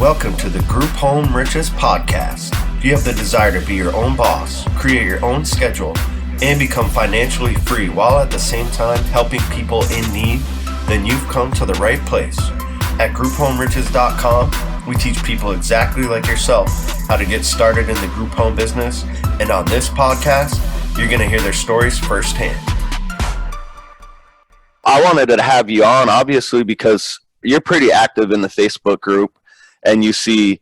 Welcome to the Group Home Riches Podcast. If you have the desire to be your own boss, create your own schedule, and become financially free while at the same time helping people in need, then you've come to the right place. At grouphomeriches.com, we teach people exactly like yourself how to get started in the group home business, and on this podcast, you're going to hear their stories firsthand. I wanted to have you on, obviously, because you're pretty active in the Facebook group, and you see,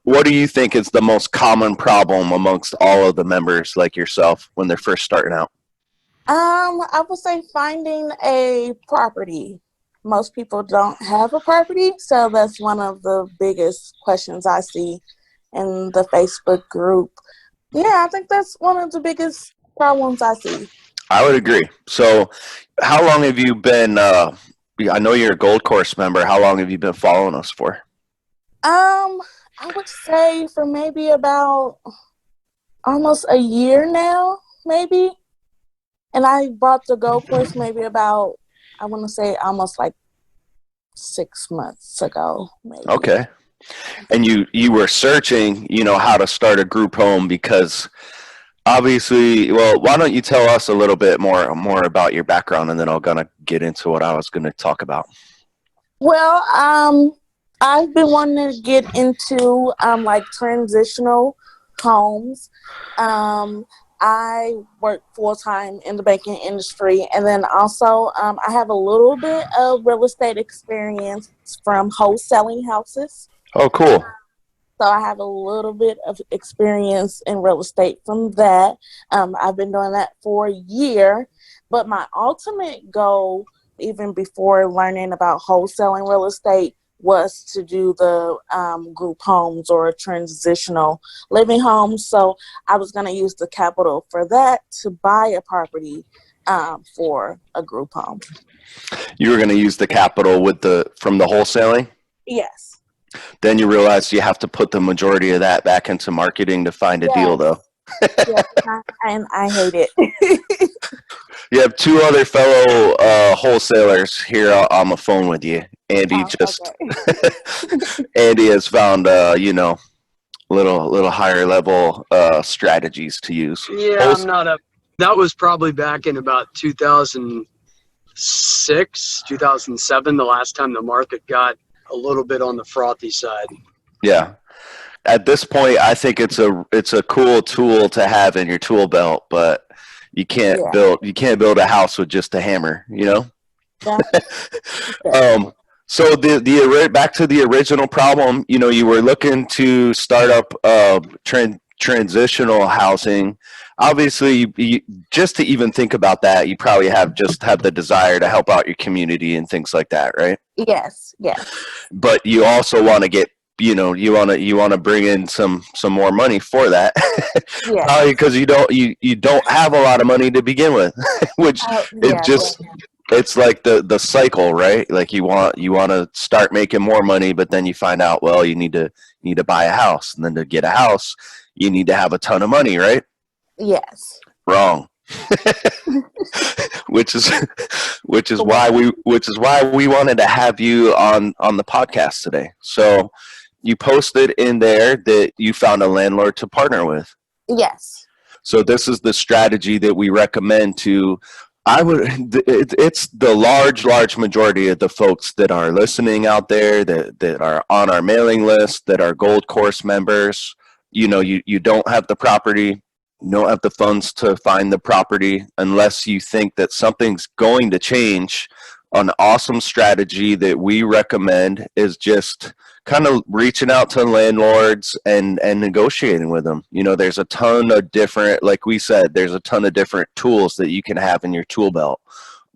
what do you think is the most common problem amongst all of the members like yourself when they're first starting out? I would say finding a property. Most people don't have a property, so that's one of the biggest questions I see in the Facebook group. Yeah, I think that's one of the biggest problems I see. I would agree. So how long have you been, I know you're a Gold Course member, how long have you been following us for? I would say for maybe about almost a year now, maybe. And I bought the Gold Course maybe about, I want to say almost like 6 months ago, maybe. Okay. And you were searching, how to start a group home because obviously, well, why don't you tell us a little bit more about your background, and then I'm going to get into what I was going to talk about. Well, I've been wanting to get into like transitional homes. I work full-time in the banking industry, and then also I have a little bit of real estate experience from wholesaling houses. Oh, cool. So I have a little bit of experience in real estate from that. I've been doing that for a year, but my ultimate goal, even before learning about wholesaling real estate, was to do the group homes or transitional living homes. So I was going to use the capital for that to buy a property for a group home. You were going to use the capital from the wholesaling? Yes. Then you realize you have to put the majority of that back into marketing to find a deal, though. Yes, and I hate it. You have two other fellow wholesalers here on the phone with you. Andy Andy has found little higher level strategies to use. Yeah, that was probably back in about 2006, 2007, the last time the market got a little bit on the frothy side. Yeah. At this point, I think it's a cool tool to have in your tool belt, but you can't build a house with just a hammer, Yeah. So back to the original problem, you were looking to start up transitional housing. Obviously, just to even think about that, you probably have the desire to help out your community and things like that, right? Yes. But you also want to get, you want to bring in some more money for that. Yeah. Because you don't have a lot of money to begin with, which it's like the cycle, right? Like you want to start making more money, but then you find out, well, you need to buy a house, and then to get a house, you need to have a ton of money, right? Yes. Wrong. which is why we wanted to have you on the podcast today. So you posted in there that you found a landlord to partner with. Yes. So this is the strategy that we recommend to. It's the large majority of the folks that are listening out there that are on our mailing list, that are Gold Course members. You don't have the property, you don't have the funds to find the property unless you think that something's going to change. An awesome strategy that we recommend is just kind of reaching out to landlords and negotiating with them. There's a ton of different, like we said, there's a ton of different tools that you can have in your tool belt.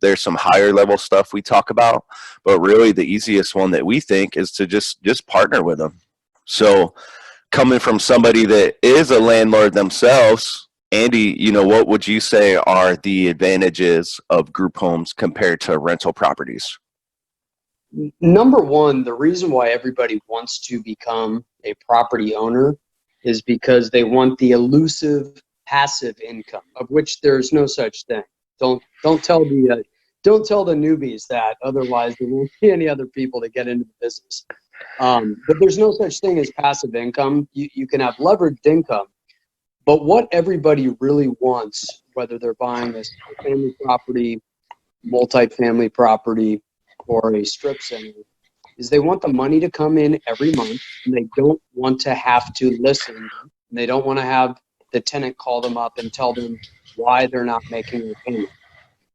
There's some higher level stuff we talk about, but really the easiest one that we think is to just partner with them. So coming from somebody that is a landlord themselves, Andy, what would you say are the advantages of group homes compared to rental properties? Number one, the reason why everybody wants to become a property owner is because they want the elusive passive income, of which there's no such thing. Don't tell the don't tell the newbies that, otherwise there won't be any other people to get into the business. But there's no such thing as passive income. You can have leveraged income, but what everybody really wants, whether they're buying a family property, multifamily property, or a strip center, is they want the money to come in every month, and they don't want to have to listen. And they don't want to have the tenant call them up and tell them why they're not making their payment.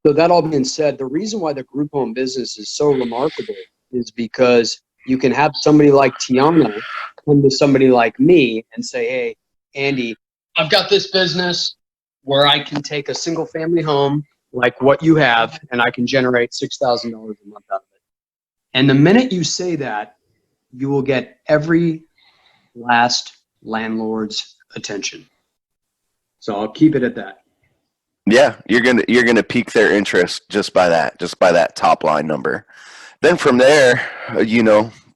So that all being said, the reason why the group home business is so remarkable is because you can have somebody like Tyana come to somebody like me and say, hey, Andy, I've got this business where I can take a single family home like what you have, and I can generate $6,000 a month out of it. And the minute you say that, you will get every last landlord's attention. So I'll keep it at that. Yeah, you're gonna pique their interest just by that top line number. Then from there,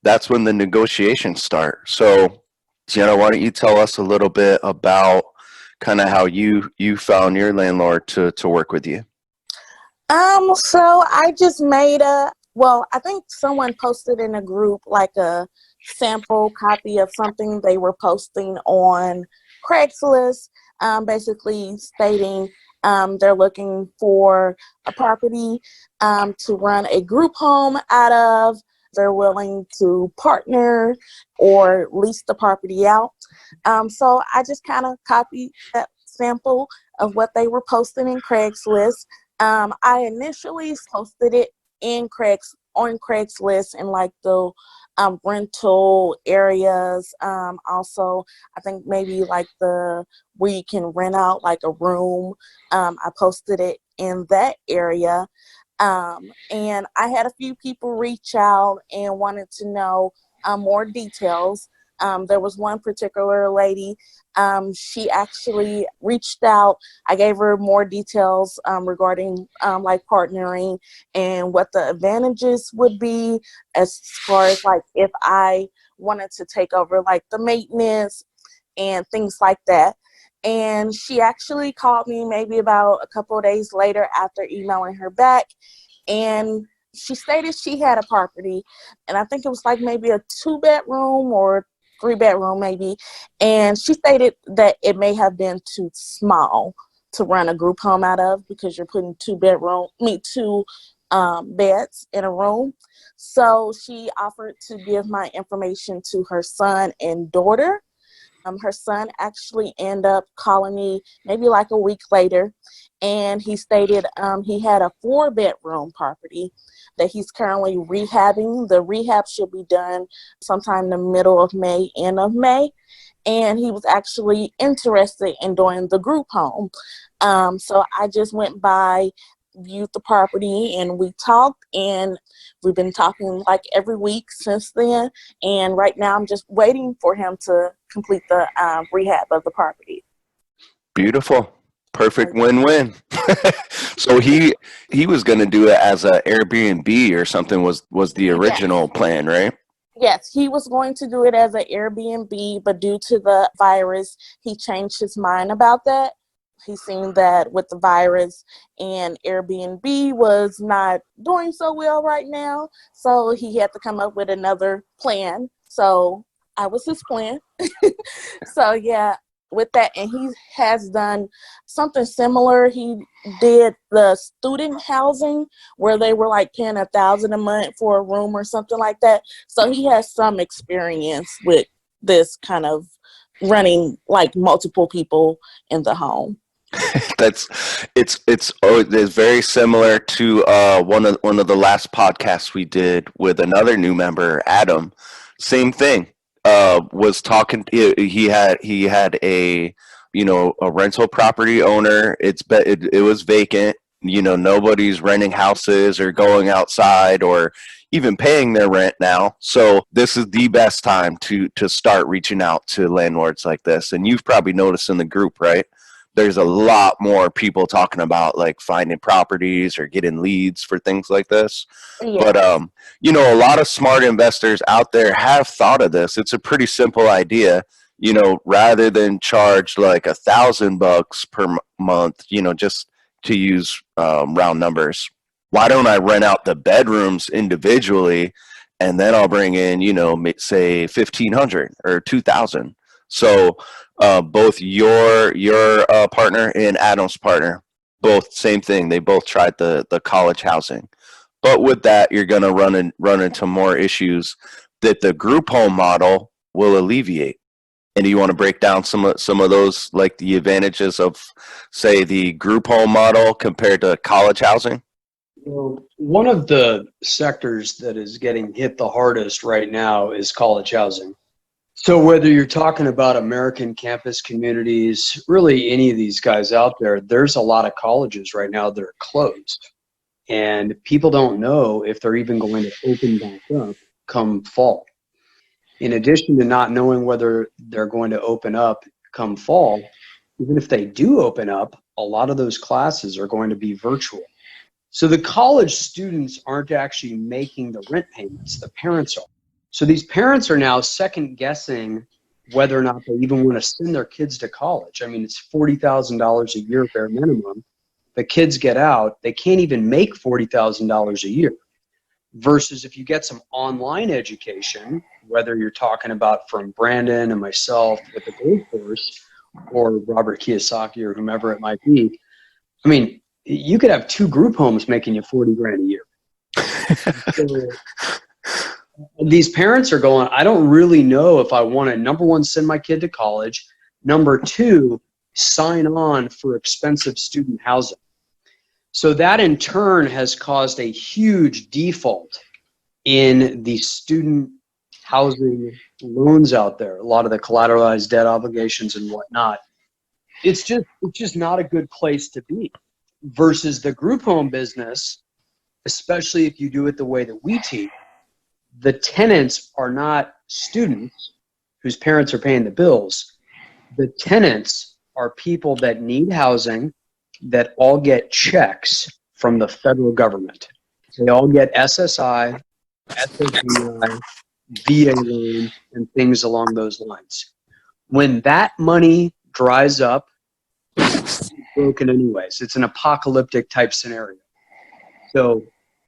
that's when the negotiations start. So, Tiana, why don't you tell us a little bit about kind of how you found your landlord to work with you? So I just made I think someone posted in a group like a sample copy of something they were posting on Craigslist, basically stating they're looking for a property to run a group home out of. They're willing to partner or lease the property out. So I just kind of copied that sample of what they were posting in Craigslist. I initially posted it on Craigslist in like the rental areas. Also, I think maybe like where you can rent out like a room. I posted it in that area. And I had a few people reach out and wanted to know more details. There was one particular lady, she actually reached out. I gave her more details regarding like partnering and what the advantages would be as far as like if I wanted to take over like the maintenance and things like that. And she actually called me maybe about a couple of days later after emailing her back. And she stated she had a property, and I think it was like maybe a 2-bedroom or 3-bedroom maybe. And she stated that it may have been too small to run a group home out of because you're putting two beds in a room. So she offered to give my information to her son and daughter. Her son actually ended up calling me maybe like a week later, and he stated he had a 4-bedroom property that he's currently rehabbing. The rehab should be done sometime in the middle of May, end of May, and he was actually interested in doing the group home. So I just went by, viewed the property, and we talked, and we've been talking like every week since then. And right now I'm just waiting for him to complete the rehab of the property. Beautiful. Perfect win-win. So he was going to do it as a Airbnb or something was the original plan, right? Yes, he was going to do it as an Airbnb, but due to the virus, he changed his mind about that. He's seen that with the virus and Airbnb was not doing so well right now. So he had to come up with another plan. So I was his plan. So yeah, with that, and he has done something similar. He did the student housing where they were like paying $1,000 a month for a room or something like that. So he has some experience with this kind of running like multiple people in the home. It's very similar to one of the last podcasts we did with another new member, Adam. Same thing. Was talking. He had a a rental property owner. It was vacant. Nobody's renting houses or going outside or even paying their rent now. So this is the best time to start reaching out to landlords like this. And you've probably noticed in the group, right? There's a lot more people talking about like finding properties or getting leads for things like this. Yeah. But a lot of smart investors out there have thought of this. It's a pretty simple idea. Rather than charge like $1,000 per month, just to use round numbers, Why don't I rent out the bedrooms individually, and then I'll bring in, say 1,500 or 2,000. So both your partner and Adam's partner, both same thing. They both tried the college housing, but with that, you're going to run into more issues that the group home model will alleviate. And do you want to break down some of those, like the advantages of, say, the group home model compared to college housing? Well, one of the sectors that is getting hit the hardest right now is college housing. So whether you're talking about American campus communities, really any of these guys out there, there's a lot of colleges right now that are closed. And people don't know if they're even going to open back up come fall. In addition to not knowing whether they're going to open up come fall, even if they do open up, a lot of those classes are going to be virtual. So the college students aren't actually making the rent payments, the parents are. So these parents are now second guessing whether or not they even want to send their kids to college. I mean, it's $40,000 a year bare minimum. The kids get out, they can't even make $40,000 a year. Versus if you get some online education, whether you're talking about from Brandon and myself with the Gold Course or Robert Kiyosaki or whomever it might be, I mean, you could have 2 group homes making you 40 grand a year. So, these parents are going, I don't really know if I want to, number one, send my kid to college. Number 2, sign on for expensive student housing. So that in turn has caused a huge default in the student housing loans out there. A lot of the collateralized debt obligations and whatnot. It's just not a good place to be. Versus the group home business, especially if you do it the way that we teach, the tenants are not students whose parents are paying the bills. The tenants are people that need housing that all get checks from the federal government. They all get SSI, SSDI, VA loans, and things along those lines. When that money dries up, it's broken anyways. It's an apocalyptic type scenario. So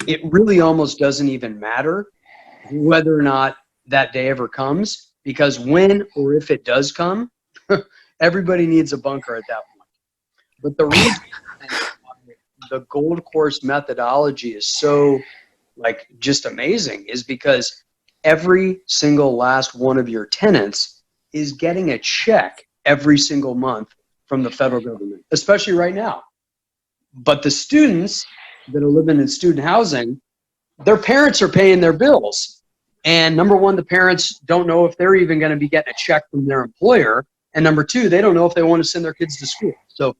it really almost doesn't even matter whether or not that day ever comes, because when or if it does come, everybody needs a bunker at that point. But the reason the Gold Course methodology is so just amazing is because every single last one of your tenants is getting a check every single month from the federal government, especially right now. But the students that are living in student housing, their parents are paying their bills. And number one, the parents don't know if they're even going to be getting a check from their employer. And number 2, they don't know if they want to send their kids to school. So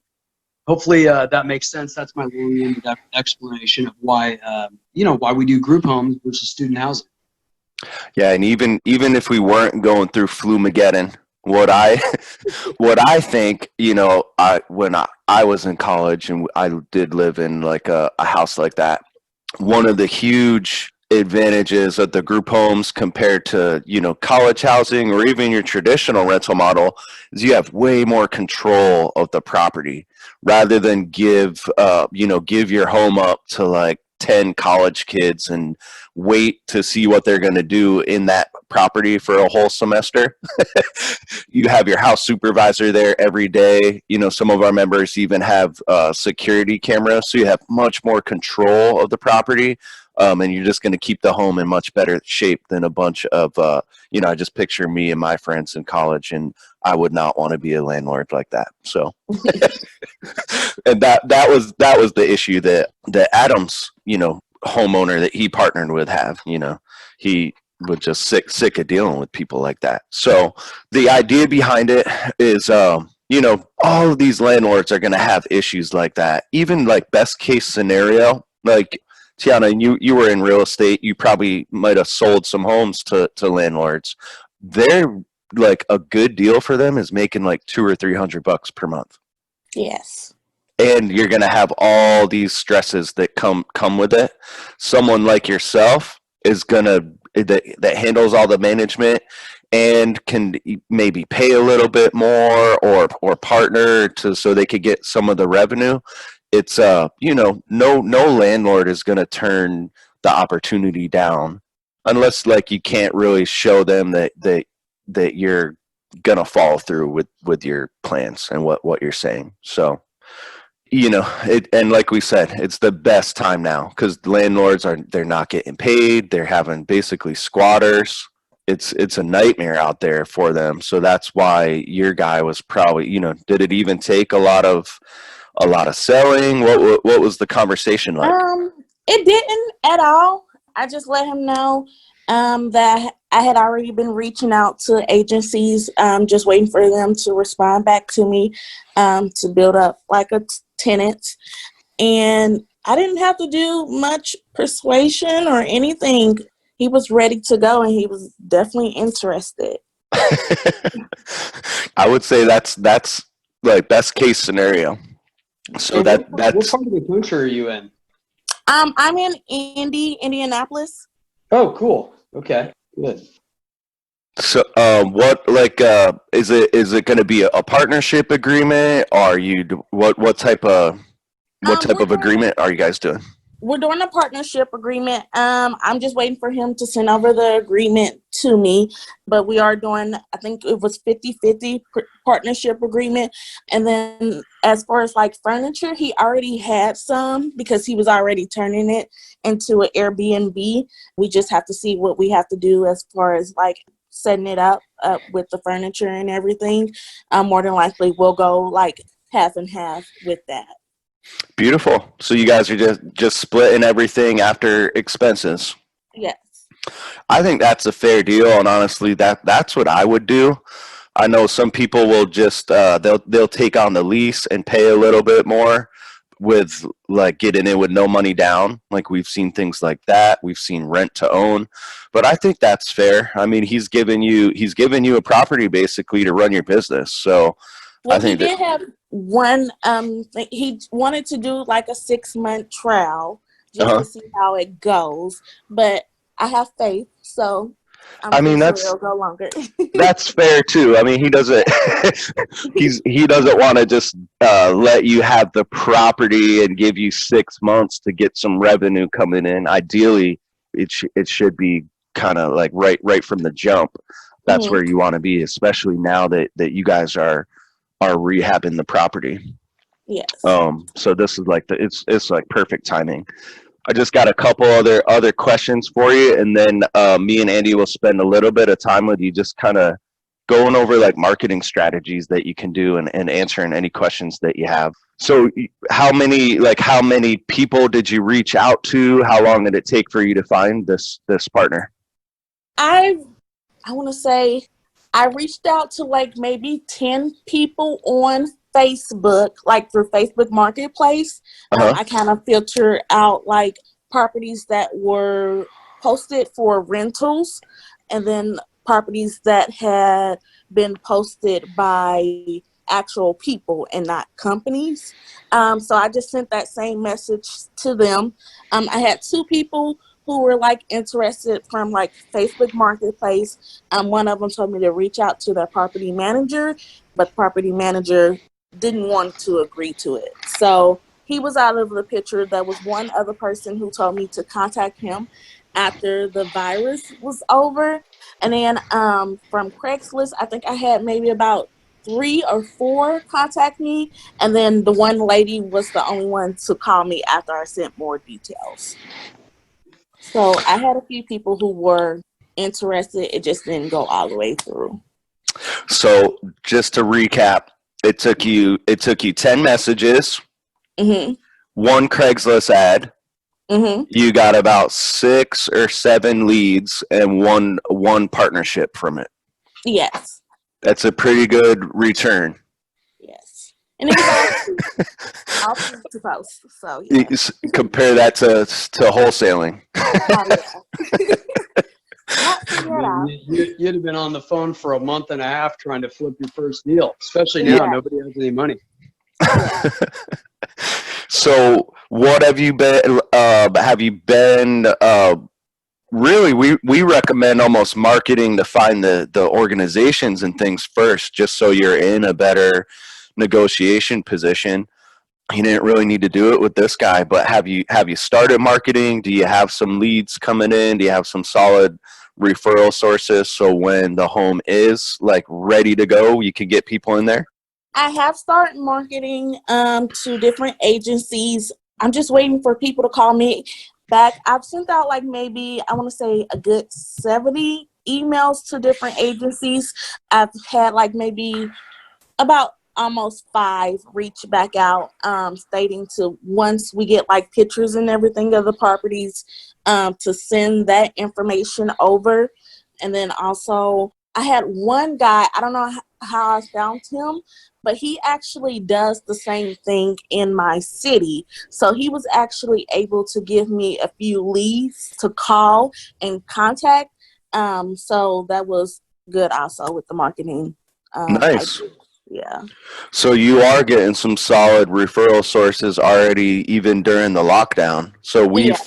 hopefully that makes sense. That's my long-winded explanation of why, why we do group homes versus student housing. Yeah, and even if we weren't going through Flumageddon, what I think, when I was in college and I did live in like a house like that, one of the huge advantages of the group homes compared to college housing or even your traditional rental model is you have way more control of the property rather than give your home up to like 10 college kids and wait to see what they're going to do in that property for a whole semester. You have your house supervisor there every day. Some of our members even have security cameras, so you have much more control of the property. And you're just going to keep the home in much better shape than a bunch of, I just picture me and my friends in college, and I would not want to be a landlord like that. So, and that was the issue that Adam's, homeowner that he partnered with have. He was just sick of dealing with people like that. So the idea behind it is, all of these landlords are going to have issues like that. Even like best case scenario, like Tyana, you were in real estate. You probably might have sold some homes to landlords. They're like a good deal for them is making like $200 or $300 per month. Yes. And you're going to have all these stresses that come with it. Someone like yourself is going to that handles all the management and can maybe pay a little bit more or partner so they could get some of the revenue. it's no landlord is going to turn the opportunity down unless like you can't really show them that you're going to follow through with your plans and what you're saying. So and like we said, it's the best time now because landlords they're not getting paid. They're having basically squatters. It's a nightmare out there for them. So that's why your guy was probably, did it even take a lot of selling? What was the conversation like? It didn't at all. I just let him know that I had already been reaching out to agencies, just waiting for them to respond back to me to build up like a tenant. And I didn't have to do much persuasion or anything. He was ready to go, and he was definitely interested. I would say that's like best case scenario. So that's what part of the country are you in? I'm in Indianapolis. Oh, cool. Okay, good. So, what is it going to be a partnership agreement? Or are you what type of agreement are you guys doing? We're doing a partnership agreement. I'm just waiting for him to send over the agreement to me, but we are doing, I think it was 50-50 partnership agreement. And then as far as like furniture, he already had some because he was already turning it into an Airbnb. We just have to see what we have to do as far as like setting it up with the furniture and everything. More than likely we'll go like half and half with that. Beautiful. So you guys are just splitting everything after expenses. Yes. I think that's a fair deal, and honestly, that's what I would do. I know some people will just they'll take on the lease and pay a little bit more with like getting in with no money down. Like we've seen things like that. We've seen rent to own, but I think that's fair. I mean, he's given you a property basically to run your business. So well, I think he did have one. He wanted to do like a 6-month trial just to see how it goes, but I have faith, so I'm sure it'll go longer. That's fair too. I mean, he doesn't he doesn't want to just let you have the property and give you 6 months to get some revenue coming in. Ideally, it should be kind of like right from the jump. That's where you want to be, especially now that you guys are rehabbing the property. Yes. So this is like it's like perfect timing. I just got a couple other questions for you, and then me and Andy will spend a little bit of time with you just kind of going over like marketing strategies that you can do and answering any questions that you have. So how many people did you reach out to? How long did it take for you to find this partner? I want to say I reached out to like maybe 10 people on Facebook, like through Facebook Marketplace. I kind of filtered out like properties that were posted for rentals, and then properties that had been posted by actual people and not companies. So I just sent that same message to them. I had 2 people who were like interested from like Facebook Marketplace. One of them told me to reach out to their property manager, but the property manager didn't want to agree to it. So he was out of the picture. There was one other person who told me to contact him after the virus was over. And then from Craigslist, I think I had maybe about 3 or 4 contact me. And then the one lady was the only one to call me after I sent more details. So I had a few people who were interested. It just didn't go all the way through. So just to recap, it took you 10 messages, 1 Craigslist ad. You got about 6 or 7 leads and one partnership from it. Yes. That's a pretty good return. Yes. And it was all to post. So yeah. Compare that to wholesaling. You'd have been on the phone for a month and a half trying to flip your first deal, especially now. Nobody has any money. So what have you been really, we recommend almost marketing to find the organizations and things first, just so you're in a better negotiation position. you didn't really need to do it with this guy. But have you started marketing? Do you have some leads coming in? Do you have some solid referral sources so when the home is like ready to go, you can get people in there? I have started marketing to different agencies. I'm just waiting for people to call me back. I've sent out like maybe, I want to say a good 70 emails to different agencies. I've had like maybe about almost 5 reach back out, stating to, once we get like pictures and everything of the properties, to send that information over. And then also I had one guy, I don't know how I found him, but he actually does the same thing in my city. So he was actually able to give me a few leads to call and contact. So that was good also with the marketing. Nice. Yeah. So you are getting some solid referral sources already, even during the lockdown. So Yeah.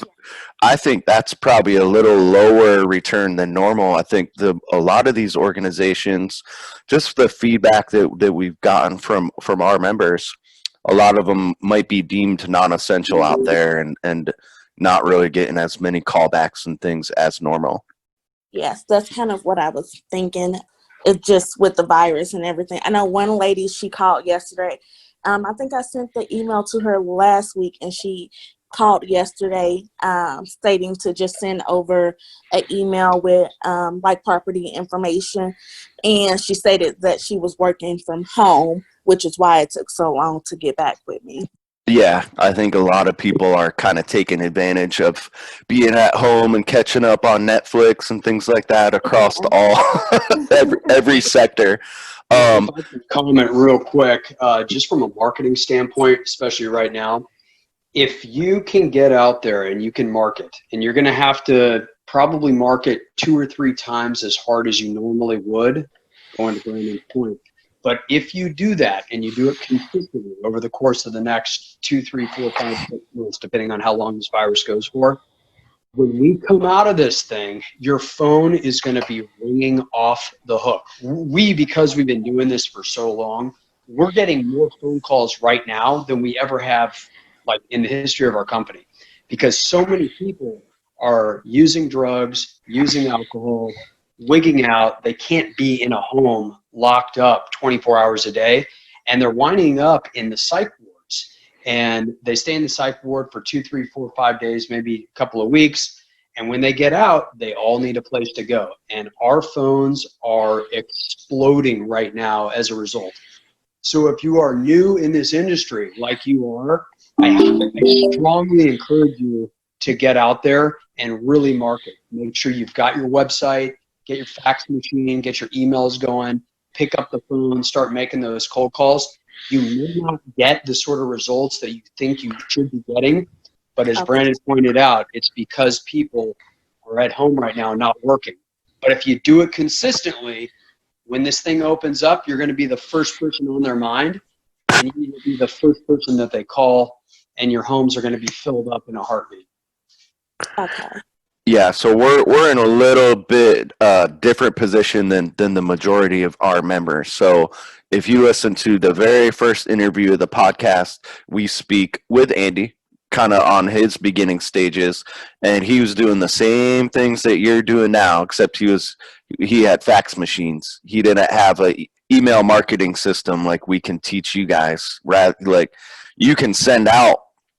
I think that's probably a little lower return than normal. I think a lot of these organizations, just the feedback that we've gotten from our members, a lot of them might be deemed non-essential out there and not really getting as many callbacks and things as normal. Yes, that's kind of what I was thinking. It's just with the virus and everything. I know one lady, she called yesterday. I think I sent the email to her last week, and she called yesterday, stating to just send over an email with like property information. And she stated that she was working from home, which is why it took so long to get back with me. Yeah, I think a lot of people are kind of taking advantage of being at home and catching up on Netflix and things like that across all every sector. If I can comment real quick, just from a marketing standpoint, especially right now, if you can get out there and you can market, and you're going to have to probably market 2 or 3 times as hard as you normally would, going to Brandon's point. But if you do that and you do it consistently over the course of the next 2, 3, 4, 5, 6 months, depending on how long this virus goes for, when we come out of this thing, your phone is going to be ringing off the hook. Because we've been doing this for so long, we're getting more phone calls right now than we ever have, like, in the history of our company, because so many people are using drugs, using alcohol, wigging out. They can't be in a home locked up 24 hours a day, and they're winding up in the psych wards. And they stay in the psych ward for 2, 3, 4, 5 days, maybe a couple of weeks. And when they get out, they all need a place to go. And our phones are exploding right now as a result. So if you are new in this industry, like you are, I strongly encourage you to get out there and really market. Make sure you've got your website, get your fax machine, get your emails going, pick up the phone, start making those cold calls. You may not get the sort of results that you think you should be getting, but as Brandon pointed out, it's because people are at home right now not working. But if you do it consistently, when this thing opens up, you're going to be the first person on their mind, and you need to be the first person that they call, and your homes are going to be filled up in a heartbeat. Okay. Yeah, so we're in a little bit different position than the majority of our members. So if you listen to the very first interview of the podcast, we speak with Andy, kind of on his beginning stages, and he was doing the same things that you're doing now, except he had fax machines. He didn't have a email marketing system like we can teach you guys. Right? Like you can send out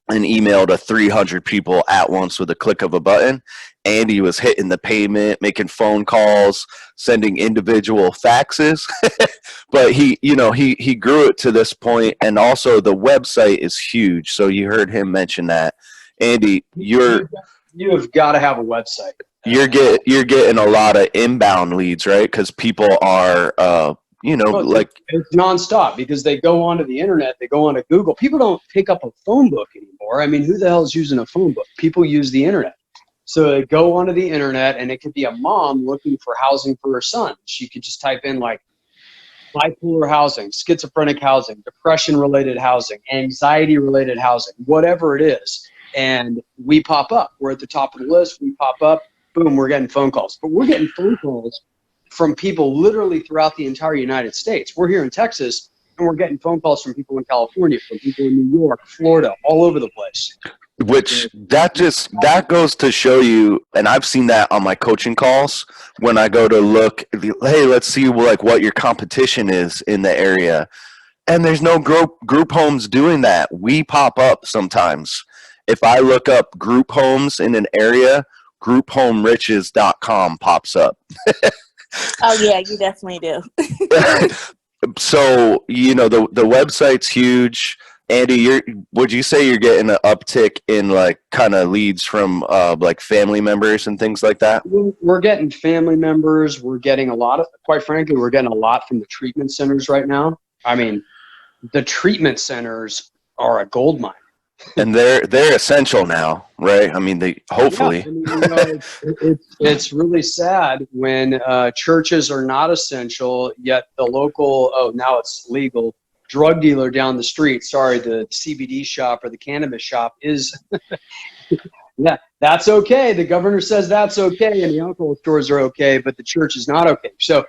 an email to 300 people at once with a click of a button. Andy was hitting the pavement, making phone calls, sending individual faxes. But he grew it to this point, and also the website is huge. So you heard him mention that. Andy, you have got to have a website. You're getting a lot of inbound leads, right? Because people are it's nonstop, because they go onto the internet, they go onto Google. People don't pick up a phone book anymore. I mean, who the hell is using a phone book? People use the internet. So they go onto the internet, and it could be a mom looking for housing for her son. She could just type in like bipolar housing, schizophrenic housing, depression-related housing, anxiety-related housing, whatever it is. And we pop up. We're at the top of the list. We pop up. Boom, we're getting phone calls. But we're getting phone calls from people literally throughout the entire United States. We're here in Texas. And we're getting phone calls from people in California, from people in New York, Florida, all over the place. Which that goes to show you, and I've seen that on my coaching calls when I go to look, hey, let's see like what your competition is in the area. And there's no group homes doing that. We pop up sometimes. If I look up group homes in an area, grouphomeRiches.com pops up. Oh yeah, you definitely do. So, the website's huge. Andy, would you say you're getting an uptick in like kind of leads from like family members and things like that? We're getting family members. We're getting quite frankly, we're getting a lot from the treatment centers right now. I mean, the treatment centers are a gold mine. And they're essential now, right? I mean, hopefully. Yeah, I mean, it's really sad when churches are not essential, yet the local, now it's legal, drug dealer down the street, the CBD shop or the cannabis shop is, yeah, that's okay. The governor says that's okay, and the alcohol stores are okay, but the church is not okay. So,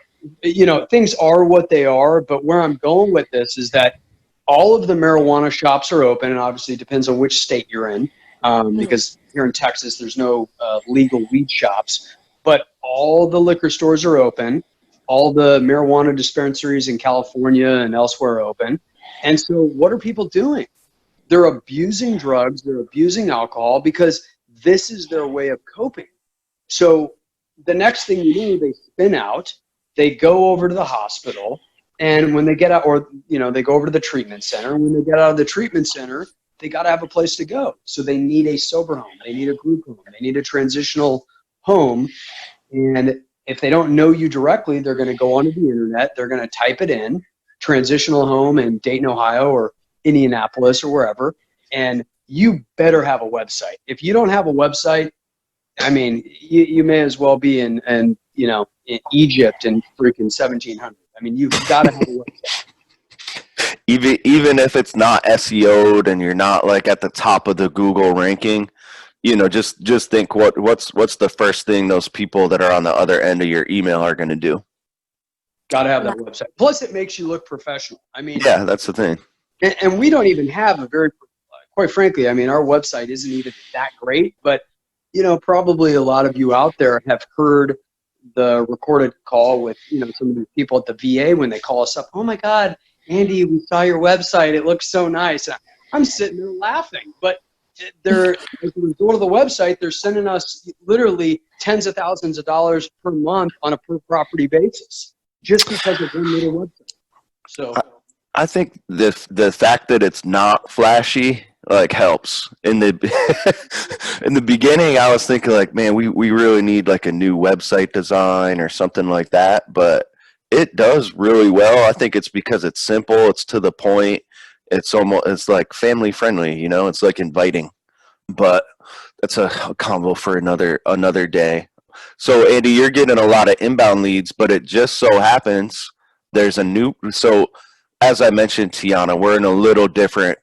things are what they are, but where I'm going with this is that all of the marijuana shops are open, and obviously it depends on which state you're in, because here in Texas, there's no legal weed shops, but all the liquor stores are open. All the marijuana dispensaries in California and elsewhere are open. And so what are people doing? They're abusing drugs. They're abusing alcohol because this is their way of coping. So the next thing you know, they spin out, they go over to the hospital, and when they get out, or they go over to the treatment center. When they get out of the treatment center, they got to have a place to go. So they need a sober home. They need a group home. They need a transitional home. And if they don't know you directly, they're going to go onto the internet. They're going to type it in, transitional home in Dayton, Ohio, or Indianapolis, or wherever. And you better have a website. If you don't have a website, I mean, you may as well be in Egypt in freaking 1700. I mean, you've got to have a website. Even if it's not SEO'd and you're not like at the top of the Google ranking, just think what's the first thing those people that are on the other end of your email are going to do? Got to have that website. Plus, it makes you look professional. I mean, yeah, that's the thing. And we don't even have a quite frankly, I mean, our website isn't even that great, but probably a lot of you out there have heard the recorded call with, some of the people at the VA when they call us up. Oh my God, Andy, we saw your website. It looks so nice. I'm sitting there laughing, but as a result of the website, they're sending us literally tens of thousands of dollars per month on a per property basis just because of one little website. So I think the fact that it's not flashy helps. In the beginning, I was thinking man, we really need a new website design or something like that, but it does really well. I think it's because it's simple, it's to the point, it's like family friendly, it's inviting. But that's a combo for another day. So Andy, you're getting a lot of inbound leads, but it just so happens there's so as I mentioned, Tyana, we're in a little different,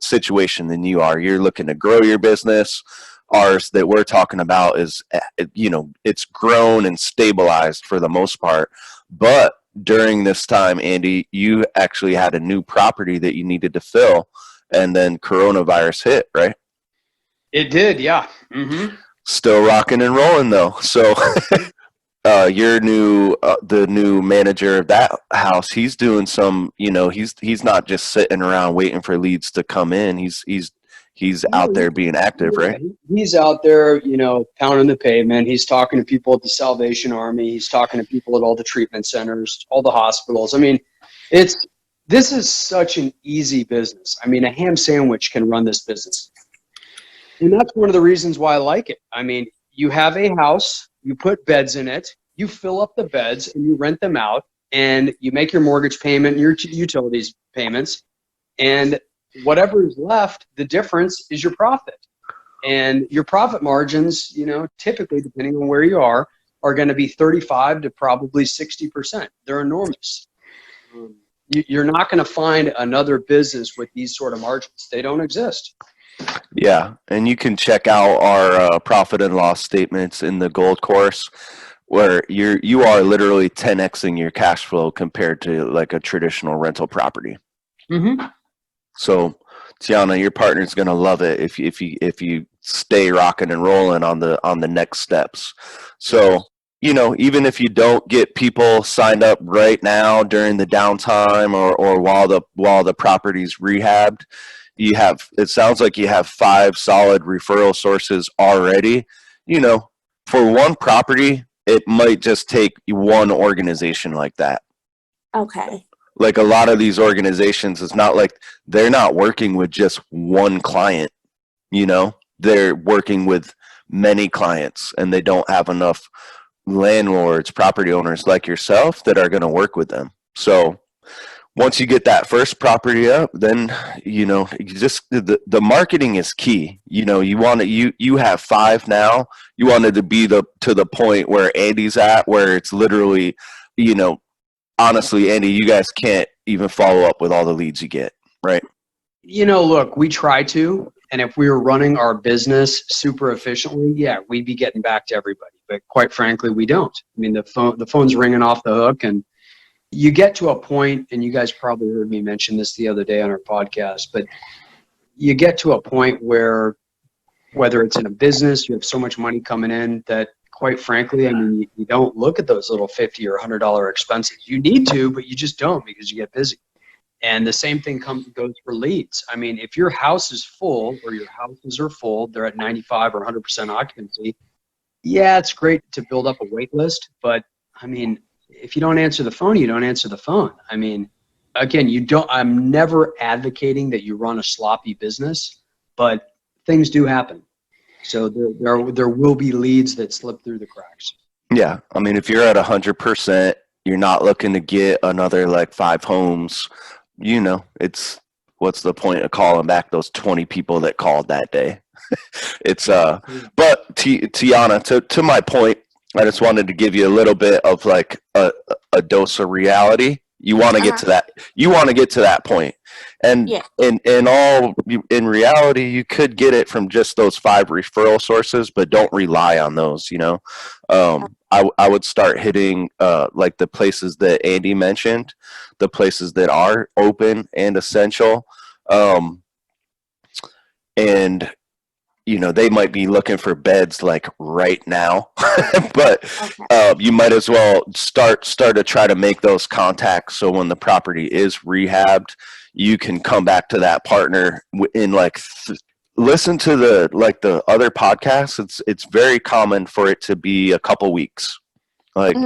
situation than you are. You're looking to grow your business. Ours that we're talking about is, it's grown and stabilized for the most part. But during this time, Andy, you actually had a new property that you needed to fill, and then coronavirus hit, right? It did, yeah. Mm-hmm. Still rocking and rolling though. So your the new manager of that house, he's doing some, he's not just sitting around waiting for leads to come in. He's out there being active, right? He's out there, pounding the pavement. He's talking to people at the Salvation Army. He's talking to people at all the treatment centers, all the hospitals. I mean, this is such an easy business. I mean, a ham sandwich can run this business. And that's one of the reasons why I like it. I mean, you have a house, you put beds in it, you fill up the beds and you rent them out, and you make your mortgage payment, your utilities payments, and whatever is left, the difference is your profit. And your profit margins, typically, depending on where you are going to be 35 to probably 60%. They're enormous. You're not going to find another business with these sort of margins. They don't exist. Yeah, and you can check out our profit and loss statements in the Gold course. where you are literally 10xing your cash flow compared to like a traditional rental property. Mm-hmm. So Tyana, your partner's gonna love it if you stay rocking and rolling on the next steps. So, even if you don't get people signed up right now during the downtime or while the property's rehabbed, it sounds like you have 5 solid referral sources already. For one property, it might just take one organization like that. Okay. Like a lot of these organizations, it's not like they're not working with just one client, they're working with many clients, and they don't have enough landlords, property owners like yourself that are going to work with them. So once you get that first property up, then, you just, the marketing is key. You have 5 now. You wanted to be to the point where Andy's at, where it's literally, honestly, Andy, you guys can't even follow up with all the leads you get, right? Look, we try to, and if we were running our business super efficiently, yeah, we'd be getting back to everybody. But quite frankly, we don't. I mean, the phone's ringing off the hook, and you get to a point, and you guys probably heard me mention this the other day on our podcast, but you get to a point where, whether it's in a business, you have so much money coming in that, quite frankly, I mean, you don't look at those little $50 or $100 expenses. You need to, but you just don't, because you get busy. And the same thing goes for leads. I mean, if your house is full, or your houses are full, they're at 95 or 100% occupancy, yeah, it's great to build up a wait list. But I mean, if you don't answer the phone, you don't answer the phone. I mean, again, I'm never advocating that you run a sloppy business, but things do happen. So there will be leads that slip through the cracks. Yeah. I mean, if you're at 100%, you're not looking to get another like 5 homes, it's, what's the point of calling back those 20 people that called that day? It's, but Tyana, to my point, I just wanted to give you a little bit of like a dose of reality. You want to get to that. You want to get to that point, and in reality, you could get it from just those 5 referral sources, but don't rely on those. I would start hitting like the places that Andy mentioned, the places that are open and essential, and they might be looking for beds like right now, but you might as well start to try to make those contacts. So when the property is rehabbed, you can come back to that partner in like, listen to the other podcasts. It's very common for it to be a couple weeks, like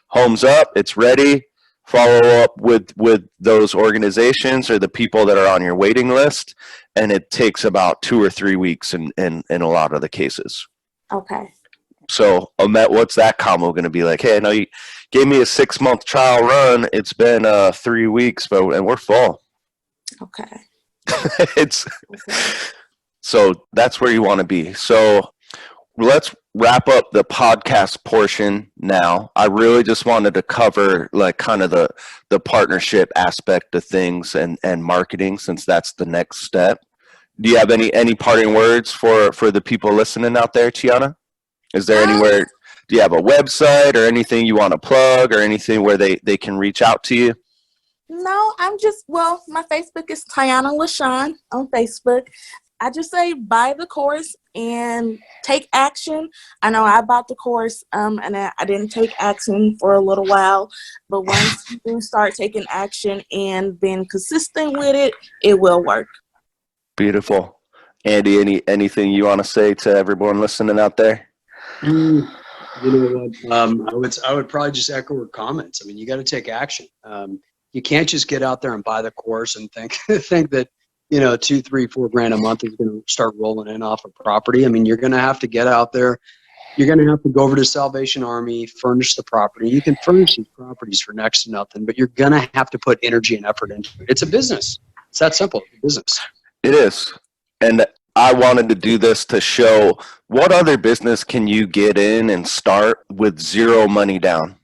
home's up, it's ready. Follow up with those organizations or the people that are on your waiting list, and it takes about 2 or 3 weeks in a lot of the cases. Okay. So, what's that combo going to be like? Hey, I know you gave me a 6-month trial run. It's been 3 weeks, and we're full. Okay. So that's where you want to be. So let's wrap up the podcast portion now. I really just wanted to cover like kind of the partnership aspect of things and marketing, since that's the next step. Do you have any parting words for the people listening out there, Tyana? Is there anywhere, do you have a website or anything you want to plug, or anything where they can reach out to you? No, my Facebook is Tyana LaShawn on Facebook. I just say buy the course and take action. I know I bought the course and I didn't take action for a little while, but once you start taking action and being consistent with it, it will work. Beautiful. Andy, anything you want to say to everyone listening out there? You know what? I would probably just echo her comments. I mean, you got to take action. You can't just get out there and buy the course and think that, $2, $3, $4 grand a month is going to start rolling in off a property. I mean, you're going to have to get out there. You're going to have to go over to Salvation Army, furnish the property. You can furnish these properties for next to nothing, but you're going to have to put energy and effort into it. It's a business. It's that simple. It's a business. It is. And I wanted to do this to show what other business can you get in and start with 0 money down?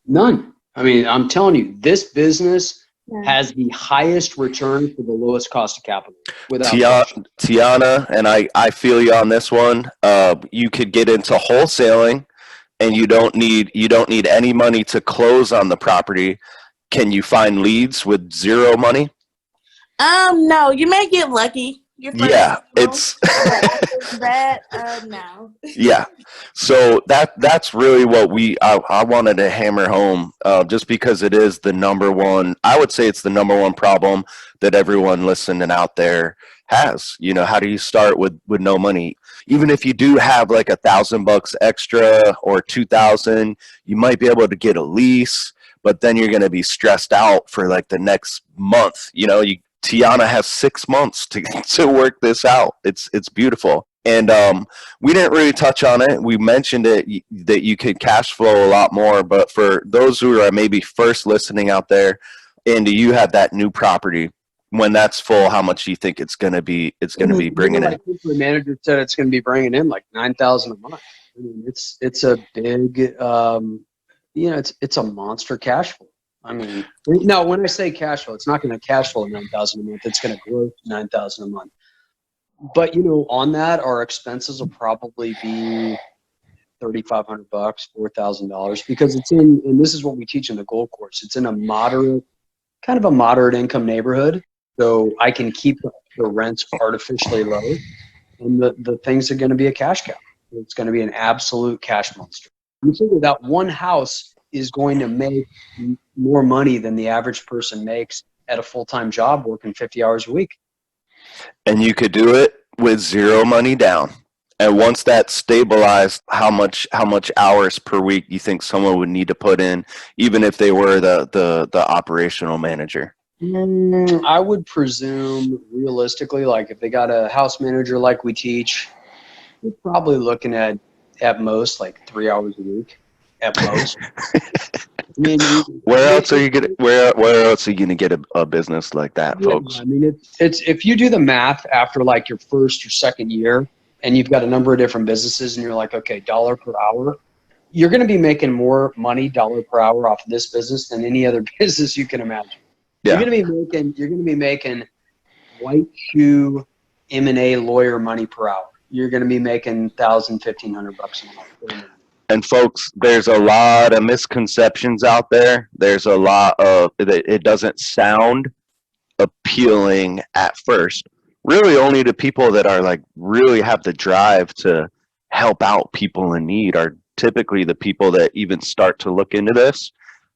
None. I mean, I'm telling you, this business has the highest return for the lowest cost of capital. Tyana, and I feel you on this one. You could get into wholesaling and you don't need any money to close on the property, can you find leads with zero money? No, you may get lucky. Your first Yeah, deal, it's but after that, no. yeah. So that's really what I wanted to hammer home, just because it is the number one. I would say it's the number one problem that everyone listening out there has. You know, how do you start with no money? Even if you do have like $1,000 extra or 2,000, you might be able to get a lease, but then you're going to be stressed out for like the next month. You know, Tyana has 6 months to work this out. It's beautiful. And we didn't really touch on it. We mentioned it that you could cash flow a lot more, but for those who are maybe first listening out there, Andy, you have that new property. When that's full, how much do you think it's going to be? It's going to be bringing in. The manager said it's going to be bringing in like $9,000 a month. I mean, it's a big, it's a monster cash flow. I mean, now when I say cash flow, it's not going to cash flow $9,000 a month. It's going to grow $9,000 a month. But on that, our expenses will probably be $3,500, $4,000, because it's in, and this is what we teach in the gold course. It's in a moderate income neighborhood, so I can keep the rents artificially low, and the things are going to be a cash cow. It's going to be an absolute cash monster. You figure that one house is going to make more money than the average person makes at a full-time job working 50 hours a week. And you could do it with zero money down. And once that's stabilized, how much hours per week you think someone would need to put in, even if they were the operational manager? I would presume realistically, like if they got a house manager like we teach, you're probably looking at most like 3 hours a week at most. I mean, where else are you gonna get a business like that, folks? I mean, it's if you do the math after like your first or second year, and you've got a number of different businesses, and you're like, okay, $1 per hour, you're going to be making more money $1 per hour off of this business than any other business you can imagine. Yeah. You're going to be making white shoe M&A lawyer money per hour. You're going to be making $1,000, $1,500 a month. And folks, there's a lot of misconceptions out there. There's a lot of it doesn't sound appealing at first. Really only to people that are like really have the drive to help out people in need are typically the people that even start to look into this.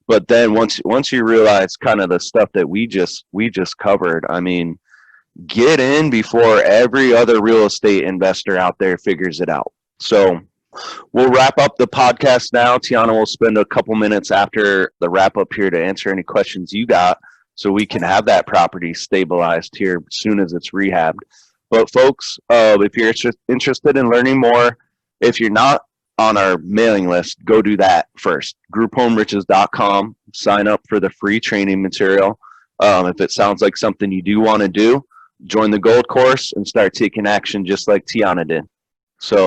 But then once you realize kind of the stuff that we just covered, I mean, get in before every other real estate investor out there figures it out. So we'll wrap up the podcast now. Tyana will spend a couple minutes after the wrap up here to answer any questions you got, so we can have that property stabilized here as soon as it's rehabbed. But folks, if you're interested in learning more, if you're not on our mailing list, go do that first. GroupHomeRiches.com. Sign up for the free training material. If it sounds like something you do want to do, join the gold course and start taking action just like Tyana did. So